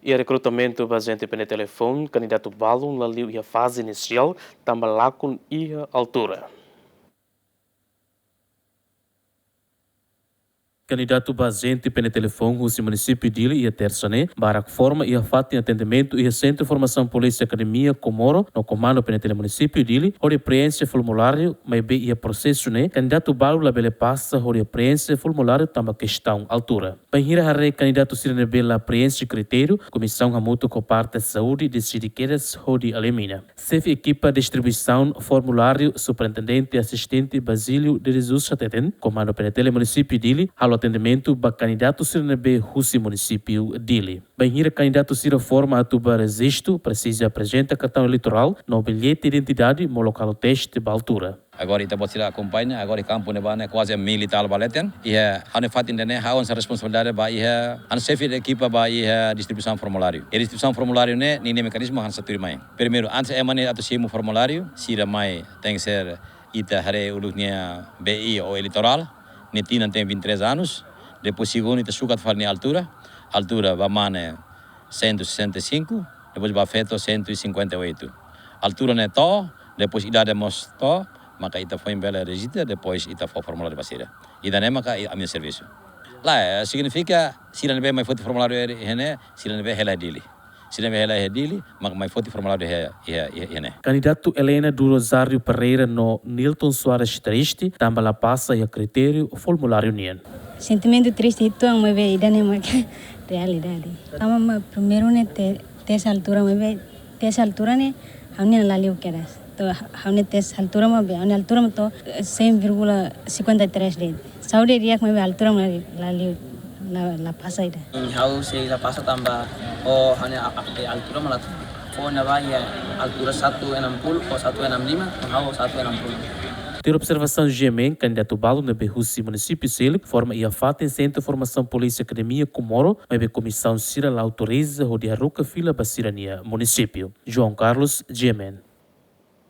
E recrutamento baseado pelo telefone, candidato Balun, laliu e a fase inicial, também lá com a altura. Candidato basente pelo telefone, o município dele e a terça-né, para forma e a fato de atendimento e a Centro de Formação Polícia Academia Comoro, no comando pelo município dele, onde preenche formulário, mas bem e a processo, né, candidato Balu la bele passa, onde preenche formulário, também questão altura. Banhira harre candidato Sirene Bela preenche critério, comissão hamuto com parte de saúde de Sidiqueiras, onde elimina. Sef equipa distribuição, formulário, superintendente assistente Basílio de Jesus Chateten, comando pelo município dele, atendimento para candidato Sirene B, Russi município dele. Banhira candidato Sira forma a tuba resisto, precisa apresentar cartão eleitoral, no bilhete de identidade, no local teste de altura. Agora kita buat sila acompanha, agora o campo nebana quase militar baleten. Ia ane fatin dene hawan sa responsabilidade ba ia ane chefe de equipa ba ia distribuição formulário. E distribuição formulário ne ni mecanismo han satu mai. Primeiro antes emane atu simu formulário, sira mai tem que ser ita hare uluknya BI ou eleitoral. Netina tem 23 anos, depois segundo ita sukat falni altura va mane 165, depois va feto 158. Altura ne to, depois idade mos to, maka ita foi embela registra, depois ita foi formulário basira. Ida ne maka a minha serviço. Lá significa se não vai mais foto formulário hene, se não vai hela dele. Se não vai hela dele, maka mais foto formulário hene. Candidato Helena do Rosário Pereira no Nilton Soares Triste, também lá passa e a critério o formulário nien. Sentimento triste itu ang may ida ne maka realidade. Ama primeiro ne tes altura may tes altura ne hamne laliu keras. तो हमने तेज हल्तुरा में भी हमने हल्तुरा में तो 6,53 deh. Saudi riak में भी हल्तुरा में la pasa ida. How se la pasa tambah oh hanya altura malah oh nabaya altura 160 ou 165 how 160. Ter observação GMN, candidato Balo na Berrussi município Sele, forma e a FAT em Centro de Formação Polícia Academia Comoro, mas a comissão Cira la autoriza rodear a fila para Cirania município. João Carlos, GMN.